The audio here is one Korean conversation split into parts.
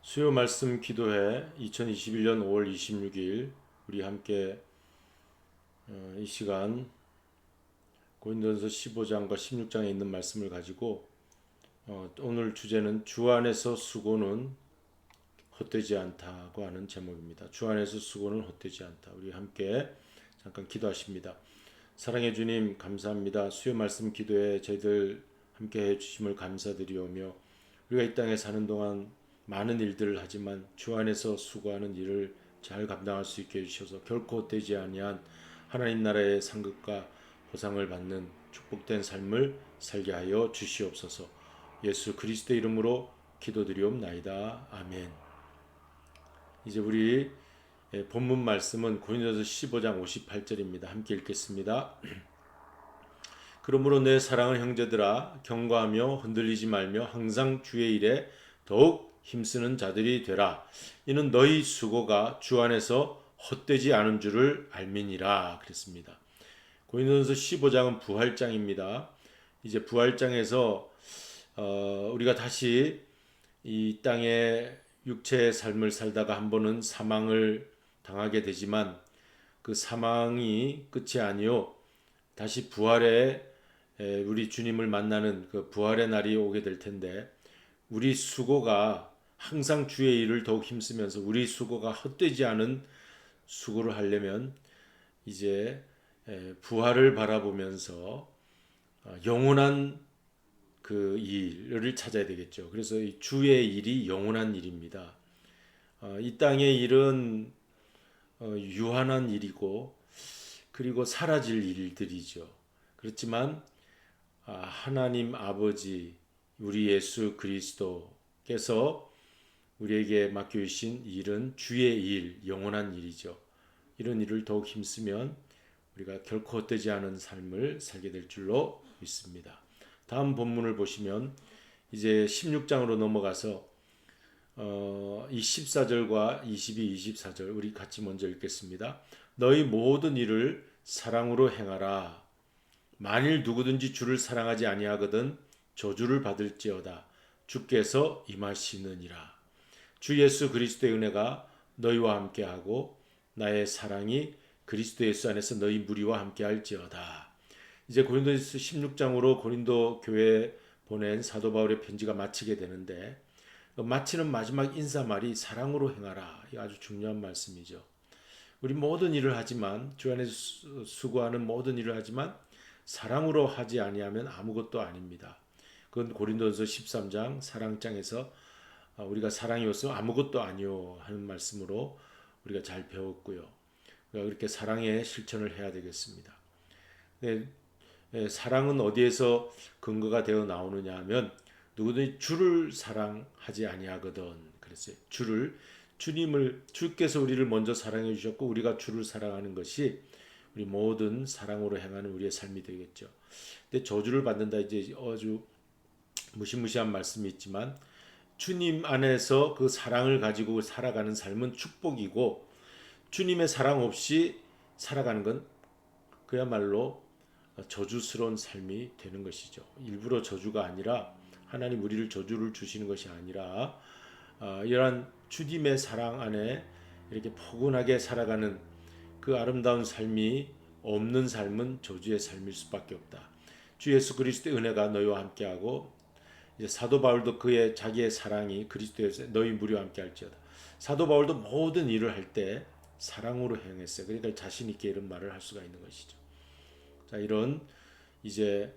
수요 말씀 기도회 2021년 5월 26일 우리 함께 이 시간 고린도전서 15장과 16장에 있는 말씀을 가지고 오늘 주제는 주 안에서 수고는 헛되지 않다고 하는 제목입니다. 주 안에서 수고는 헛되지 않다. 우리 함께 잠깐 기도하십니다. 사랑해 주님 감사합니다. 수요 말씀 기도에 저희들 함께 해주심을 감사드리오며 우리가 이 땅에 사는 동안 많은 일들을 하지만 주 안에서 수고하는 일을 잘 감당할 수 있게 해주셔서 결코 헛되지 아니한 하나님 나라의 상급과 보상을 받는 축복된 삶을 살게 하여 주시옵소서. 예수 그리스도 이름으로 기도드리옵나이다. 아멘. 이제 우리 본문 말씀은 고린도서 15장 58절입니다. 함께 읽겠습니다. 그러므로 내 사랑하는 형제들아 경고하며 흔들리지 말며 항상 주의 일에 더욱 힘쓰는 자들이 되라. 이는 너희 수고가 주 안에서 헛되지 않은 줄을 알미니라. 그랬습니다. 고린도전서 15장은 부활장입니다. 이제 부활장에서 우리가 다시 이 땅에 육체의 삶을 살다가 한 번은 사망을 당하게 되지만 그 사망이 끝이 아니요 다시 부활의 우리 주님을 만나는 그 부활의 날이 오게 될 텐데 우리 수고가 항상 주의 일을 더욱 힘쓰면서 우리 수고가 헛되지 않은 수고를 하려면 이제 부활을 바라보면서 영원한 그 일을 찾아야 되겠죠. 그래서 주의 일이 영원한 일입니다. 이 땅의 일은 유한한 일이고 그리고 사라질 일들이죠. 그렇지만 하나님 아버지 우리 예수 그리스도께서 우리에게 맡겨주신 일은 주의 일, 영원한 일이죠. 이런 일을 더욱 힘쓰면 우리가 결코 헛되지 않은 삶을 살게 될 줄로 믿습니다. 다음 본문을 보시면 이제 16장으로 넘어가서 이 14절과 22, 24절 우리 같이 먼저 읽겠습니다. 너희 모든 일을 사랑으로 행하라. 만일 누구든지 주를 사랑하지 아니하거든 저주를 받을지어다. 주께서 임하시느니라. 주 예수 그리스도의 은혜가 너희와 함께하고 나의 사랑이 그리스도 예수 안에서 너희 무리와 함께할지어다. 이제 고린도전서 16장으로 고린도 교회에 보낸 사도 바울의 편지가 마치게 되는데 마치는 마지막 인사말이 사랑으로 행하라. 이 아주 중요한 말씀이죠. 우리 모든 일을 하지만 주 안에서 수고하는 모든 일을 하지만 사랑으로 하지 아니하면 아무것도 아닙니다. 그건 고린도전서 13장 사랑장에서 우리가 사랑이 없으면 아무것도 아니요 하는 말씀으로 우리가 잘 배웠고요. 우리가 그렇게 사랑의 실천을 해야 되겠습니다. 네, 사랑은 어디에서 근거가 되어 나오느냐 하면 누구든지 주를 사랑하지 아니하거든 그랬어요. 주께서 우리를 먼저 사랑해 주셨고 우리가 주를 사랑하는 것이 우리 모든 사랑으로 행하는 우리의 삶이 되겠죠. 근데 저주를 받는다 이제 아주 무시무시한 말씀이 있지만 주님 안에서 그 사랑을 가지고 살아가는 삶은 축복이고 주님의 사랑 없이 살아가는 건 그야말로 저주스러운 삶이 되는 것이죠. 일부러 저주가 아니라 하나님 우리를 저주를 주시는 것이 아니라 이러한 주님의 사랑 안에 이렇게 포근하게 살아가는 그 아름다운 삶이 없는 삶은 저주의 삶일 수밖에 없다. 주 예수 그리스도의 은혜가 너희와 함께하고 이제 사도 바울도 자기의 사랑이 그리스도에서 너희 무리와 함께할지어다. 사도 바울도 모든 일을 할 때 사랑으로 행했어요. 그러니까 자신 있게 이런 말을 할 수가 있는 것이죠. 자, 이런 이제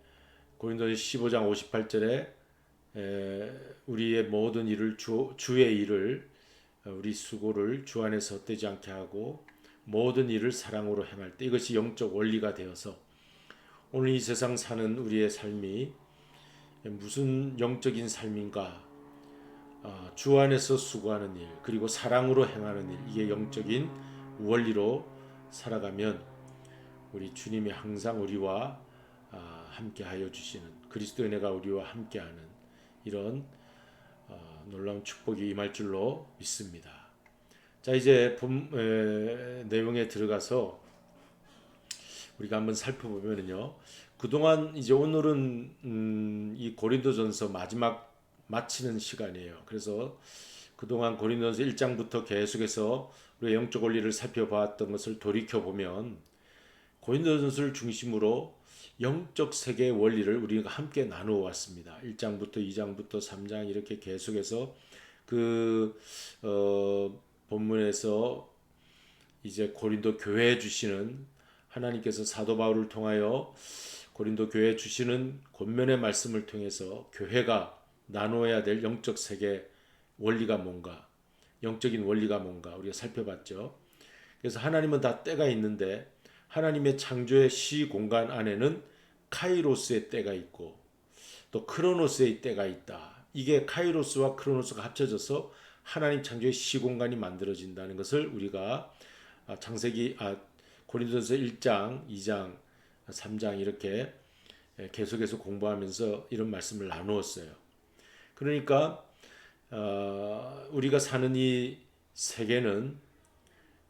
고린도서 15장 58절에 우리의 모든 일을 주의 일을 우리 수고를 주 안에서 헛되지 않게 하고 모든 일을 사랑으로 행할 때 이것이 영적 원리가 되어서 오늘 이 세상 사는 우리의 삶이 무슨 영적인 삶인가? 주 안에서 수고하는 일 그리고 사랑으로 행하는 일 이게 영적인 원리로 살아가면 우리 주님이 항상 우리와 함께하여 주시는 그리스도 은혜가 우리와 함께하는 이런 놀라운 축복이 임할 줄로 믿습니다. 자 이제 내용에 들어가서 우리가 한번 살펴보면요. 그동안 이제 오늘은 이 고린도전서 마지막 마치는 시간이에요. 그래서 그동안 고린도전서 1장부터 계속해서 우리가 영적 원리를 살펴봤던 것을 돌이켜 보면 고린도전서를 중심으로 영적 세계의 원리를 우리가 함께 나누어 왔습니다. 1장부터 2장부터 3장 이렇게 계속해서 그 본문에서 이제 고린도 교회에 주시는 하나님께서 사도 바울을 통하여 고린도 교회에 주시는 권면의 말씀을 통해서 교회가 나누어야 될 영적 세계 원리가 뭔가, 영적인 원리가 뭔가 우리가 살펴봤죠. 그래서 하나님은 다 때가 있는데 하나님의 창조의 시 공간 안에는 카이로스의 때가 있고 또 크로노스의 때가 있다. 이게 카이로스와 크로노스가 합쳐져서 하나님 창조의 시 공간이 만들어진다는 것을 우리가 고린도전서 1장, 2장, 3장 이렇게 계속해서 공부하면서 이런 말씀을 나누었어요. 그러니까 우리가 사는 이 세계는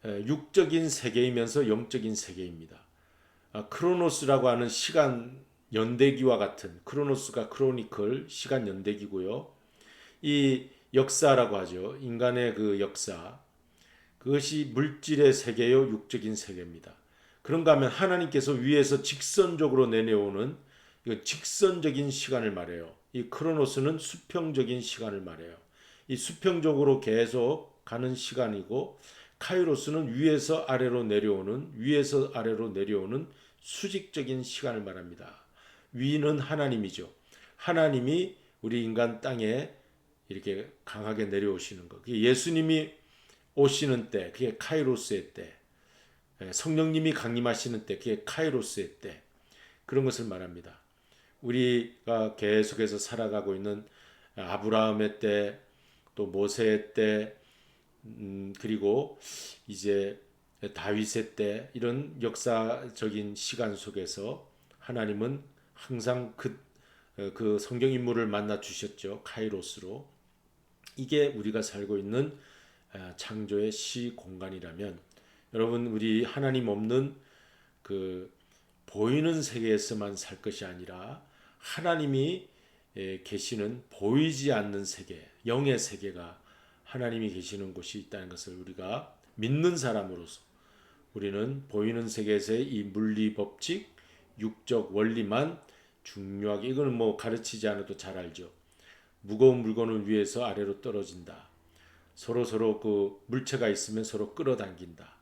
육적인 세계이면서 영적인 세계입니다. 크로노스라고 하는 시간 연대기와 같은, 크로노스가 크로니클 시간 연대기고요. 이 역사라고 하죠. 인간의 그 역사, 그것이 물질의 세계요 육적인 세계입니다. 그런가 하면 하나님께서 위에서 직선적으로 내려오는 이거 직선적인 시간을 말해요. 이 크로노스는 수평적인 시간을 말해요. 이 수평적으로 계속 가는 시간이고 카이로스는 위에서 아래로 내려오는 수직적인 시간을 말합니다. 위는 하나님이죠. 하나님이 우리 인간 땅에 이렇게 강하게 내려오시는 것. 예수님이 오시는 때, 그게 카이로스의 때. 성령님이 강림하시는 때, 그게 카이로스의 때. 그런 것을 말합니다. 우리가 계속해서 살아가고 있는 아브라함의 때, 또 모세의 때, 그리고 이제 다윗의 때 이런 역사적인 시간 속에서 하나님은 항상 그 성경 인물을 만나 주셨죠. 카이로스로. 이게 우리가 살고 있는 창조의 시 공간이라면 여러분 우리 하나님 없는 그 보이는 세계에서만 살 것이 아니라 하나님이 계시는 보이지 않는 세계, 영의 세계가 하나님이 계시는 곳이 있다는 것을 우리가 믿는 사람으로서 우리는 보이는 세계에서의 이 물리 법칙, 육적 원리만 중요하게 이거는 뭐 가르치지 않아도 잘 알죠. 무거운 물건을 위에서 아래로 떨어진다. 서로 그 물체가 있으면 서로 끌어당긴다.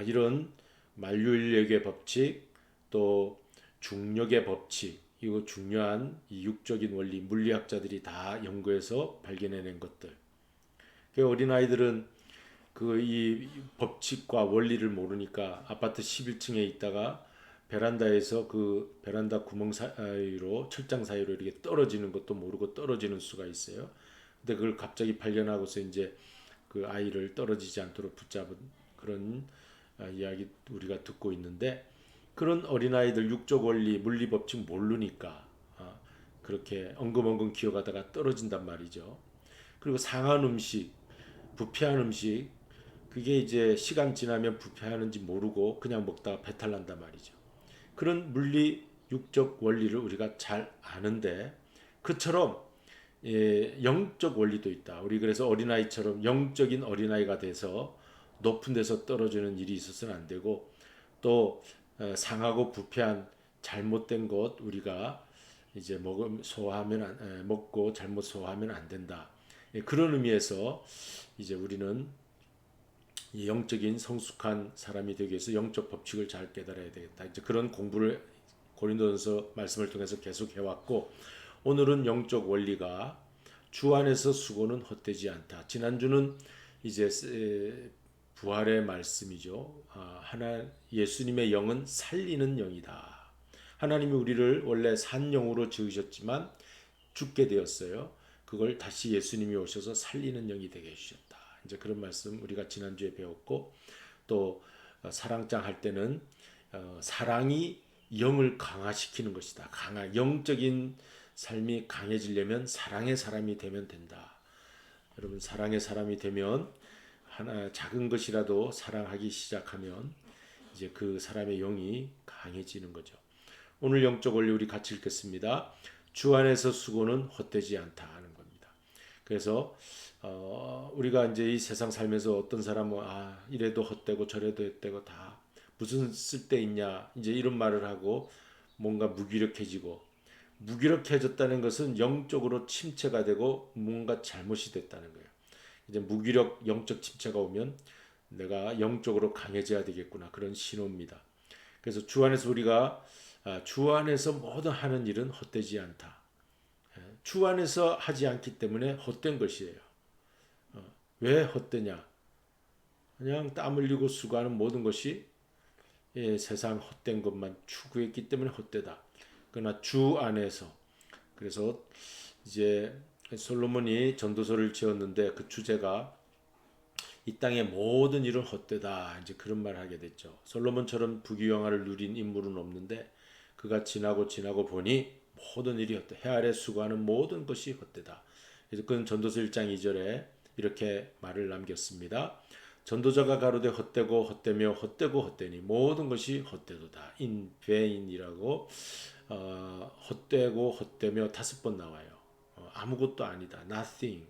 이런 만류인력의 법칙, 또 중력의 법칙, 이거 중요한 이 육적인 원리, 물리학자들이 다 연구해서 발견해낸 것들. 어린아이들은 그 이 법칙과 원리를 모르니까 아파트 11층에 있다가 베란다에서 그 베란다 구멍 사이로 철장 사이로 이렇게 떨어지는 것도 모르고 떨어지는 수가 있어요. 근데 그걸 갑자기 발견하고서 이제 그 아이를 떨어지지 않도록 붙잡은 그런 이야기 우리가 듣고 있는데 그런 어린아이들 육적 원리, 물리 법칙 모르니까 그렇게 엉금엉금 기어가다가 떨어진단 말이죠. 그리고 상한 음식, 부패한 음식 그게 이제 시간 지나면 부패하는지 모르고 그냥 먹다가 배탈 난단 말이죠. 그런 물리 육적 원리를 우리가 잘 아는데 그처럼 영적 원리도 있다. 우리 그래서 어린아이처럼 영적인 어린아이가 돼서 높은 데서 떨어지는 일이 있어서는 안 되고 또 상하고 부패한 잘못된 것 우리가 이제 먹고 잘못 소화하면 안 된다. 그런 의미에서 이제 우리는 영적인 성숙한 사람이 되기 위해서 영적 법칙을 잘 깨달아야 되겠다. 이제 그런 공부를 고린도전서 말씀을 통해서 계속 해왔고 오늘은 영적 원리가 주 안에서 수고는 헛되지 않다. 지난주는 이제 부활의 말씀이죠. 예수님의 영은 살리는 영이다. 하나님이 우리를 원래 산 영으로 지으셨지만 죽게 되었어요. 그걸 다시 예수님이 오셔서 살리는 영이 되게 해주셨다. 이제 그런 말씀 우리가 지난주에 배웠고 또 사랑장 할 때는 사랑이 영을 강화시키는 것이다. 영적인 삶이 강해지려면 사랑의 사람이 되면 된다. 여러분 사랑의 사람이 되면 하나 작은 것이라도 사랑하기 시작하면 이제 그 사람의 영이 강해지는 거죠. 오늘 영적 원리 우리 같이 읽겠습니다. 주 안에서 수고는 헛되지 않다 하는 겁니다. 그래서 우리가 이제 이 세상 살면서 어떤 사람은 이래도 헛되고 저래도 헛되고 다 무슨 쓸데 있냐 이제 이런 말을 하고 뭔가 무기력해졌다는 것은 영적으로 침체가 되고 뭔가 잘못이 됐다는 거예요. 이제 무기력 영적 침체가 오면 내가 영적으로 강해져야 되겠구나 그런 신호입니다. 그래서 주 안에서 우리가 주 안에서 모든 하는 일은 헛되지 않다. 주 안에서 하지 않기 때문에 헛된 것이에요. 왜 헛되냐? 그냥 땀 흘리고 수고하는 모든 것이 세상 헛된 것만 추구했기 때문에 헛되다. 그러나 주 안에서 그래서 이제 솔로몬이 전도서를 지었는데 그 주제가 이 땅의 모든 일은 헛되다 이제 그런 말을 하게 됐죠. 솔로몬처럼 부귀영화를 누린 인물은 없는데 그가 지나고 보니 모든 일이 헛되다. 해 아래 수고하는 모든 것이 헛되다. 그래서 그는 전도서 1장 2절에 이렇게 말을 남겼습니다. 전도자가 가로되 헛되고 헛되며 헛되고 헛되니 모든 것이 헛되도다. in vain이라고 헛되고 헛되며 5번 나와요. 아무것도 아니다. nothing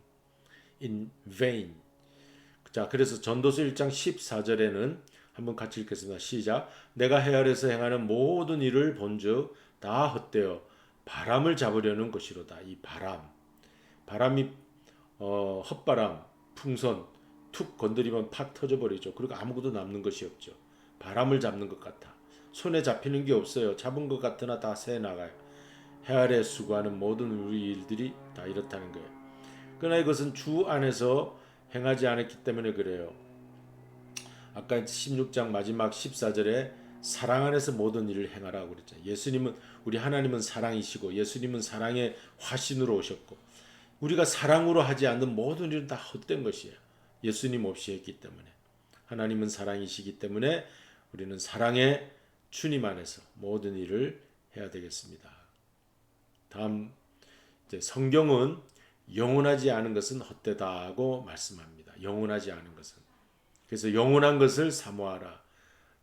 in vain. 자, 그래서 전도서 1장 14절에는 한번 같이 읽겠습니다. 시작. 내가 해 아래서 행하는 모든 일을 본즉 다 헛되어 바람을 잡으려는 것이로다. 이 바람이 헛바람, 풍선 툭 건드리면 팍 터져버리죠. 그리고 아무것도 남는 것이 없죠. 바람을 잡는 것 같아. 손에 잡히는 게 없어요. 잡은 것 같으나 다 새 나가요. 해 아래 수고하는 모든 우리 일들이 다 이렇다는 거예요. 그러나 이것은 주 안에서 행하지 않았기 때문에 그래요. 아까 16장 마지막 14절에 사랑 안에서 모든 일을 행하라고 그랬잖아요. 우리 하나님은 사랑이시고 예수님은 사랑의 화신으로 오셨고 우리가 사랑으로 하지 않는 모든 일은 다 헛된 것이에요. 예수님 없이 했기 때문에. 하나님은 사랑이시기 때문에 우리는 사랑의 주님 안에서 모든 일을 해야 되겠습니다. 다음 이제 성경은 영원하지 않은 것은 헛되다고 말씀합니다. 영원하지 않은 것은. 그래서 영원한 것을 사모하라.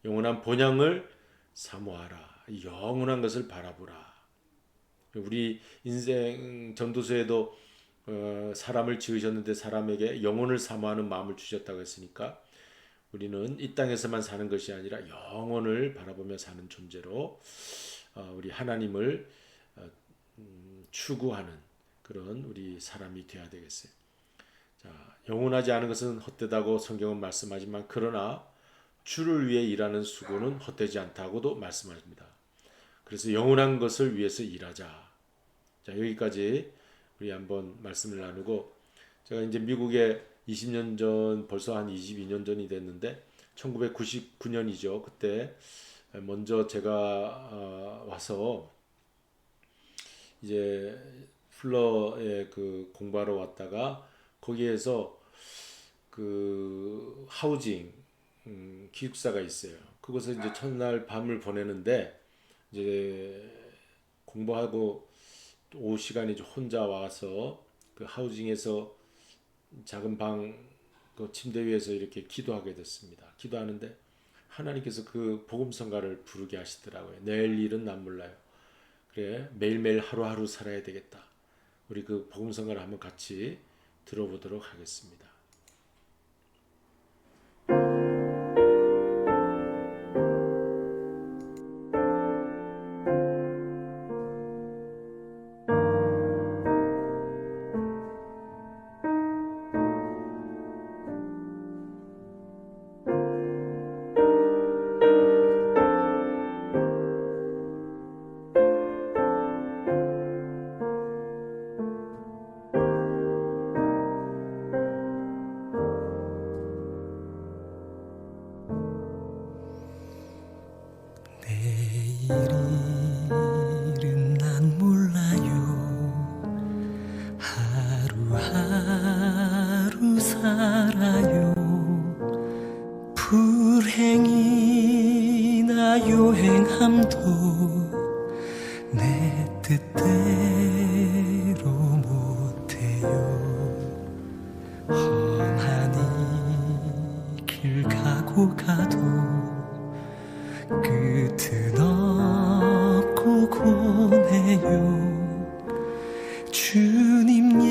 영원한 본향을 사모하라. 영원한 것을 바라보라. 우리 인생 전도서에도 사람을 지으셨는데 사람에게 영혼을 사모하는 마음을 주셨다고 했으니까 우리는 이 땅에서만 사는 것이 아니라 영혼을 바라보며 사는 존재로 우리 하나님을 추구하는 그런 우리 사람이 되어야 되겠어요. 자, 영원하지 않은 것은 헛되다고 성경은 말씀하지만 그러나 주를 위해 일하는 수고는 헛되지 않다고도 말씀하십니다. 그래서 영원한 것을 위해서 일하자. 자, 여기까지 우리 한번 말씀을 나누고 제가 이제 미국에 20년 전 벌써 한 22년 전이 됐는데 1999년이죠. 그때 먼저 제가 와서 이제 플러에 그 공부하러 왔다가 거기에서 그 하우징 기숙사가 있어요. 그곳에 이제 첫날 밤을 보내는데 이제 공부하고 오후 시간에 혼자 와서 그 하우징에서 작은 방 그 침대 위에서 이렇게 기도하게 됐습니다. 기도하는데 하나님께서 그 복음성가를 부르게 하시더라고요. 내일 일은 난 몰라요. 그래 매일매일 하루하루 살아야 되겠다. 우리 그 복음성가를 한번 같이 들어보도록 하겠습니다. 내일은 난 몰라요. 하루하루 살아요. 불행이나 요행함도 내 뜻대로 못해요. 험하니 길 가고 가도 끝은 없고 고뇌요. 주님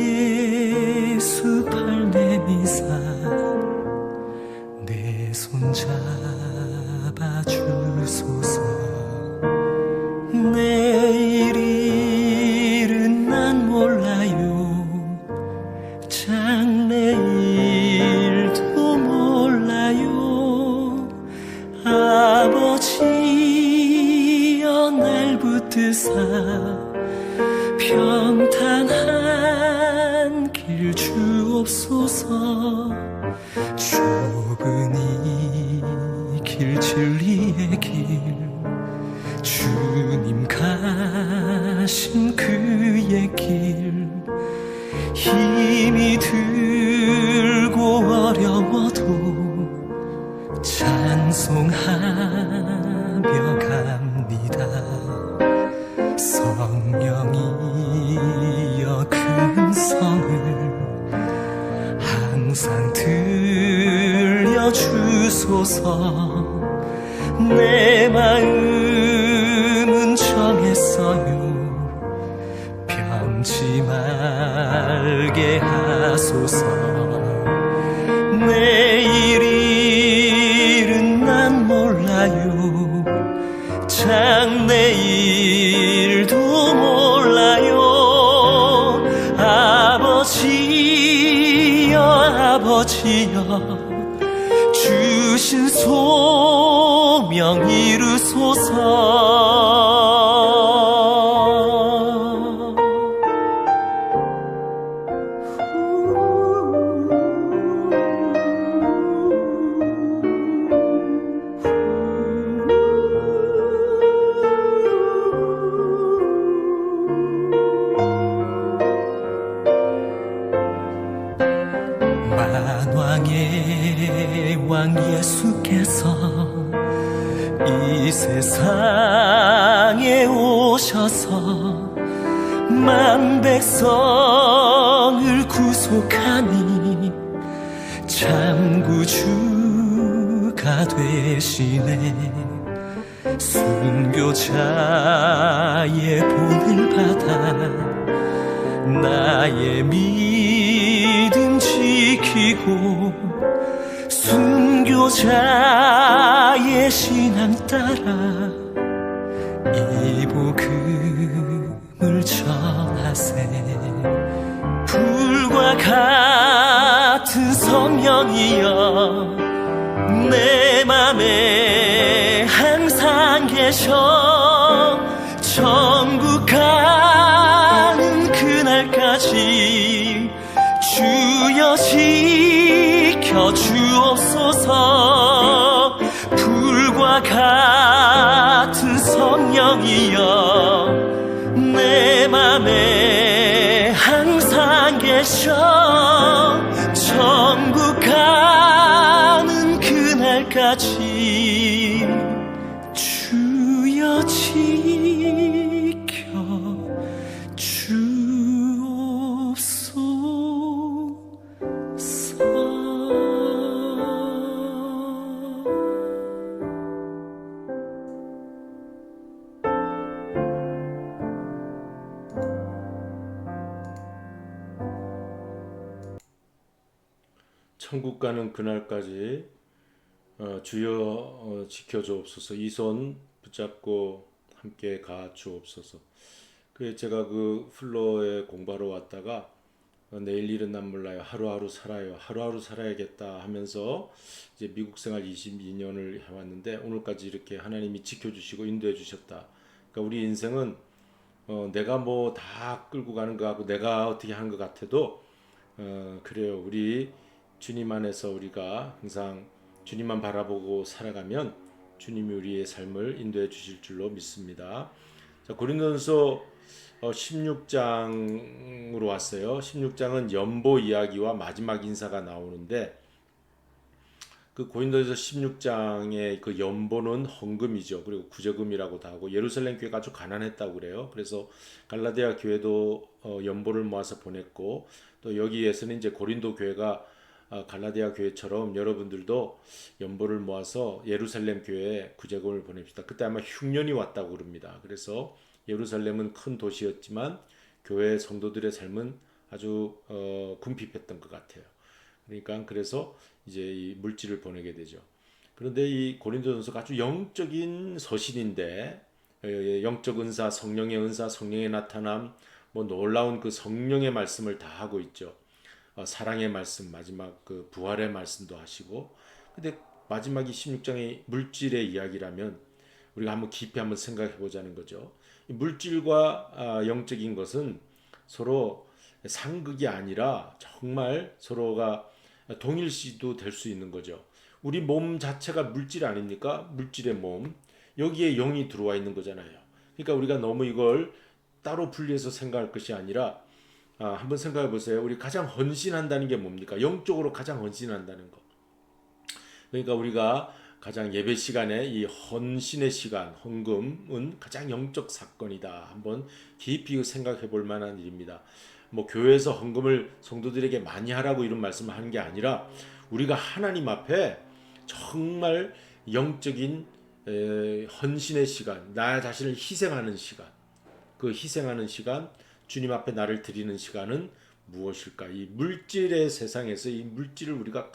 평탄한 길 주옵소서. 좁은 이 길 진리의 길 주님 가신 그의 길 힘이 들고 어려워도 찬송하며 갑니다. 성령이여 큰 성을 항상 들려주소서. 내 마음은 정했어요. 변치 말게 하소서. 내일은 난 몰라요. 장래일도 몰라요. 아버지여 아버지여 주신 소명 이루소서. 만왕의 왕 예수께서 이 세상에 오셔서 만 백성을 구속하니 참 구주가 되시네. 순교자의 본을 받아 나의 믿음 지키고 순교자의 신앙 따라 이 복음을 전하세. 불과 같은 성령이여 내 맘에 항상 계셔. 천국 가는 그날까지 주여 지켜 주옵소서. 불과 같은 성령이여 내 맘에 항상 계셔. 천국 가는 그날까지 주여 지켜 주옵소서. 천국 가는 그날까지 주여 지켜 주옵소서. 이 손 붙잡고 함께 가 주옵소서. 그 제가 그 플로에 공부하러 왔다가 내일 일은 난 몰라요. 하루하루 살아요. 하루하루 살아야겠다 하면서 이제 미국 생활 22년을 해왔는데 오늘까지 이렇게 하나님이 지켜주시고 인도해 주셨다. 그러니까 우리 인생은 내가 뭐 다 끌고 가는 거 하고 내가 어떻게 하는 것 같아도 그래요. 우리 주님 안에서 우리가 항상 주님만 바라보고 살아가면 주님이 우리의 삶을 인도해 주실 줄로 믿습니다. 자, 고린도전서 16장으로 왔어요. 16장은 연보 이야기와 마지막 인사가 나오는데 그 고린도전서 16장의 그 연보는 헌금이죠. 그리고 구제금이라고도 하고 예루살렘 교회가 아주 가난했다고 그래요. 그래서 갈라디아 교회도 연보를 모아서 보냈고 또 여기에서는 이제 고린도 교회가 갈라디아 교회처럼 여러분들도 연보를 모아서 예루살렘 교회에 구제금을 보냅시다. 그때 아마 흉년이 왔다고 그럽니다. 그래서 예루살렘은 큰 도시였지만 교회 성도들의 삶은 아주 궁핍했던 것 같아요. 그러니까 그래서 이제 이 물질을 보내게 되죠. 그런데 이 고린도전서가 아주 영적인 서신인데 영적 은사, 성령의 은사, 성령의 나타남, 뭐 놀라운 그 성령의 말씀을 다 하고 있죠. 사랑의 말씀, 마지막 그 부활의 말씀도 하시고. 근데 마지막이 16장의 물질의 이야기라면 우리가 한번 깊이 한번 생각해 보자는 거죠. 이 물질과 영적인 것은 서로 상극이 아니라 정말 서로가 동일시도 될 수 있는 거죠. 우리 몸 자체가 물질 아닙니까? 물질의 몸. 여기에 영이 들어와 있는 거잖아요. 그러니까 우리가 너무 이걸 따로 분리해서 생각할 것이 아니라 한번 생각해 보세요. 우리 가장 헌신한다는 게 뭡니까? 영적으로 가장 헌신한다는 거. 그러니까 우리가 가장 예배 시간에 이 헌신의 시간, 헌금은 가장 영적 사건이다. 한번 깊이 생각해 볼 만한 일입니다. 뭐 교회에서 헌금을 성도들에게 많이 하라고 이런 말씀을 하는 게 아니라 우리가 하나님 앞에 정말 영적인 헌신의 시간, 나 자신을 희생하는 시간, 그 희생하는 시간, 주님 앞에 나를 드리는 시간은 무엇일까? 이 물질의 세상에서 이 물질을 우리가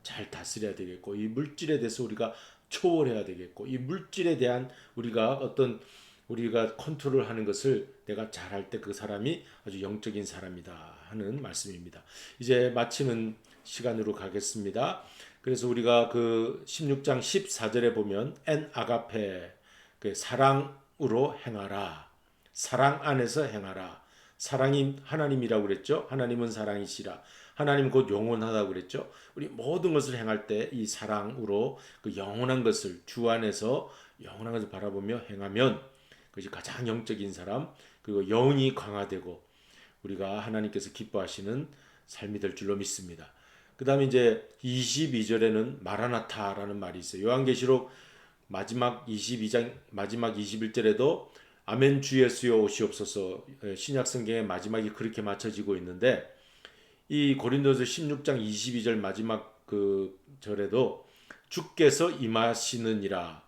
잘 다스려야 되겠고, 이 물질에 대해서 우리가 초월해야 되겠고, 이 물질에 대한 우리가 컨트롤하는 것을 내가 잘할 때 그 사람이 아주 영적인 사람이다 하는 말씀입니다. 이제 마치는 시간으로 가겠습니다. 그래서 우리가 그 16장 14절에 보면 엔 아가페, 그 사랑으로 행하라. 사랑 안에서 행하라. 사랑이 하나님이라고 그랬죠. 하나님은 사랑이시라. 하나님 곧 영원하다고 그랬죠. 우리 모든 것을 행할 때 이 사랑으로 그 영원한 것을 주 안에서 영원한 것을 바라보며 행하면 그것이 가장 영적인 사람, 그리고 영이 강화되고 우리가 하나님께서 기뻐하시는 삶이 될 줄로 믿습니다. 그 다음에 이제 22절에는 마라나타라는 말이 있어요. 요한계시록 마지막 22장 마지막 21절에도 아멘 주 예수여 오시옵소서, 신약 성경의 마지막이 그렇게 맞춰지고 있는데 이 고린도서 16장 22절 마지막 그 절에도 주께서 임하시느니라.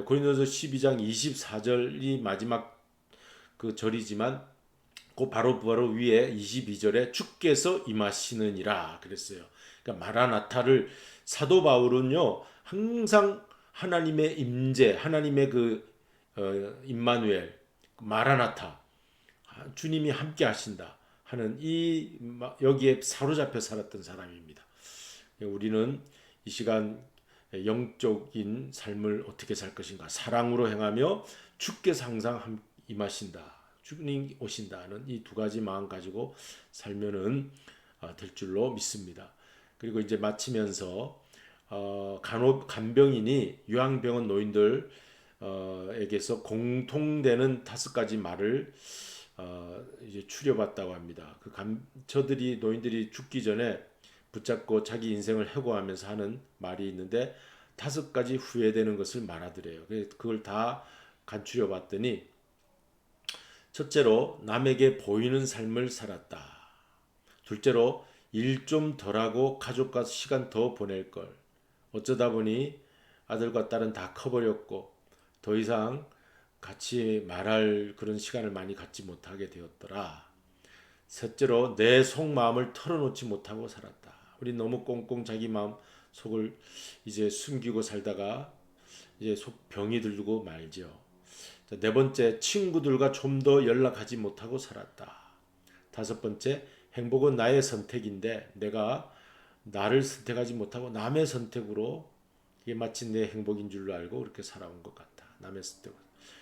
고린도서 12장 24절이 마지막 그 절이지만 그 바로 위에 22절에 주께서 임하시느니라 그랬어요. 그러니까 마라나타를 사도 바울은요 항상 하나님의 임재, 하나님의 그 임마누엘, 마라나타, 주님이 함께 하신다 하는 이 여기에 사로잡혀 살았던 사람입니다. 우리는 이 시간 영적인 삶을 어떻게 살 것인가? 사랑으로 행하며 주께서 항상 임하신다, 주님 오신다는 이 두 가지 마음 가지고 살면은 될 줄로 믿습니다. 그리고 이제 마치면서 간병인이 요양병원 노인들 에게서 공통되는 5가지 말을 이제 추려봤다고 합니다. 저들이 노인들이 죽기 전에 붙잡고 자기 인생을 해고하면서 하는 말이 있는데 5가지 후회되는 것을 말하더래요. 그걸 다 간추려 봤더니 첫째로 남에게 보이는 삶을 살았다. 둘째로 일 좀 덜하고 가족과 시간 더 보낼 걸. 어쩌다 보니 아들과 딸은 다 커버렸고 더 이상 같이 말할 그런 시간을 많이 갖지 못하게 되었더라. 셋째로 내 속마음을 털어놓지 못하고 살았다. 우리 너무 꽁꽁 자기 마음 속을 이제 숨기고 살다가 이제 속 병이 들고 말죠. 네 번째, 친구들과 좀 더 연락하지 못하고 살았다. 5번째, 행복은 나의 선택인데 내가 나를 선택하지 못하고 남의 선택으로 이게 마치 내 행복인 줄로 알고 그렇게 살아온 것 같다. 남의 선택.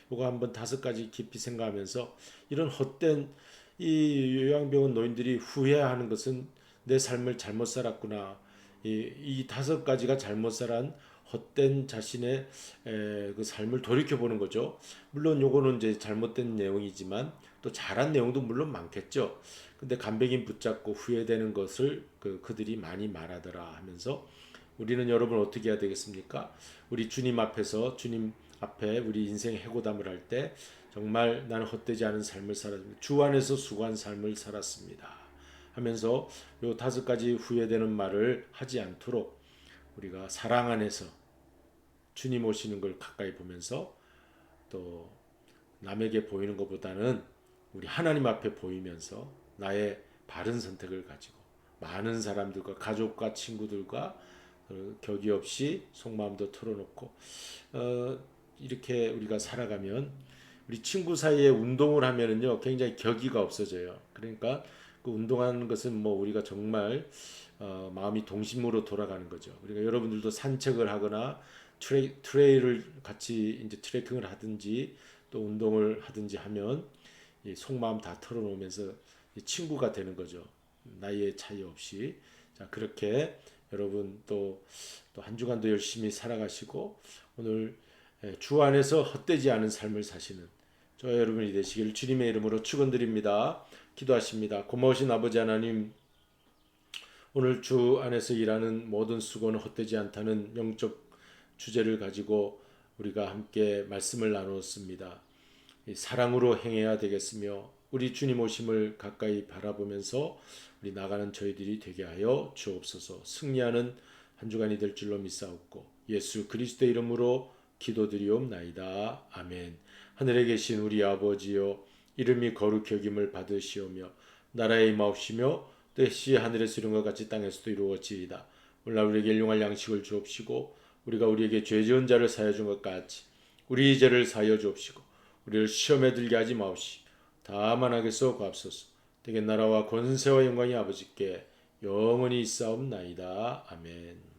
이거 한번 5가지 깊이 생각하면서 이런 헛된 이 요양병원 노인들이 후회하는 것은 내 삶을 잘못 살았구나. 이 5가지가 잘못 살한 헛된 자신의 그 삶을 돌이켜 보는 거죠. 물론 요거는 이제 잘못된 내용이지만 또 잘한 내용도 물론 많겠죠. 근데 간병인 붙잡고 후회되는 것을 그들이 많이 말하더라 하면서 우리는 여러분 어떻게 해야 되겠습니까? 우리 주님 앞에서 주님 앞에 우리 인생 해고담을 할 때 정말 나는 헛되지 않은 삶을 살았습니다. 주 안에서 수고한 삶을 살았습니다. 하면서 요 5가지 후회되는 말을 하지 않도록 우리가 사랑 안에서 주님 오시는 걸 가까이 보면서 또 남에게 보이는 것보다는 우리 하나님 앞에 보이면서 나의 바른 선택을 가지고 많은 사람들과 가족과 친구들과 격이 없이 속마음도 털어놓고 이렇게 우리가 살아가면 우리 친구 사이에 운동을 하면은요 굉장히 격의가 없어져요. 그러니까 그 운동하는 것은 뭐 우리가 정말 마음이 동심으로 돌아가는 거죠. 그러니까 여러분들도 산책을 하거나 트레일을 같이 이제 트레킹을 하든지 또 운동을 하든지 하면 이 속마음 다 털어놓으면서 친구가 되는 거죠. 나이의 차이 없이. 자, 그렇게 여러분 또 한 주간도 열심히 살아가시고 오늘 주 안에서 헛되지 않은 삶을 사시는 저와 여러분이 되시길 주님의 이름으로 축원드립니다. 기도하십니다. 고마우신 아버지 하나님, 오늘 주 안에서 일하는 모든 수고는 헛되지 않다는 영적 주제를 가지고 우리가 함께 말씀을 나누었습니다. 사랑으로 행해야 되겠으며 우리 주님 오심을 가까이 바라보면서 우리 나가는 저희들이 되게 하여 주옵소서. 승리하는 한 주간이 될 줄로 믿사옵고 예수 그리스도의 이름으로 기도드리옵나이다. 아멘. 하늘에 계신 우리 아버지여, 이름이 거룩히 여김을 받으시오며 나라의 임하옵시며 뜻이 하늘에서 이룬 것 같이 땅에서도 이루어지이다. 오늘날 우리에게 일용할 양식을 주옵시고 우리가 우리에게 죄 지은 자를 사하여 준 것 같이 우리 죄를 사하여 주옵시고 우리를 시험에 들게 하지 마옵시고 다만 악에서 구하옵소서. 되게 나라와 권세와 영광이 아버지께 영원히 있사옵나이다. 아멘.